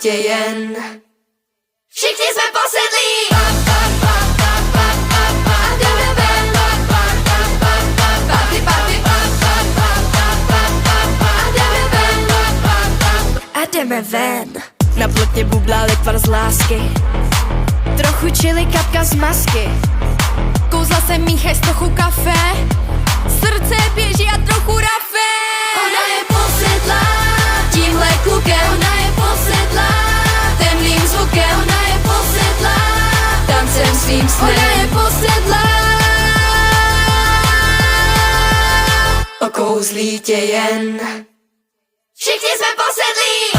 kouzlítě jen. Všichni jsme posedlí a jdeme ven. Party, party a jdeme ven. A jdeme ven. Na plotně bublá litvar z lásky, trochu čili, kapka z masky. Kouzla se míchaj z trochu kafe, srdce běží a trochu rafe. Ona je posedlá tímhle klukem, ona je posedlá temným zvukem, ona je posedlá tancem svým snem, ona je posedlá. Okouzlí tě jen. Všichni jsme posedlí.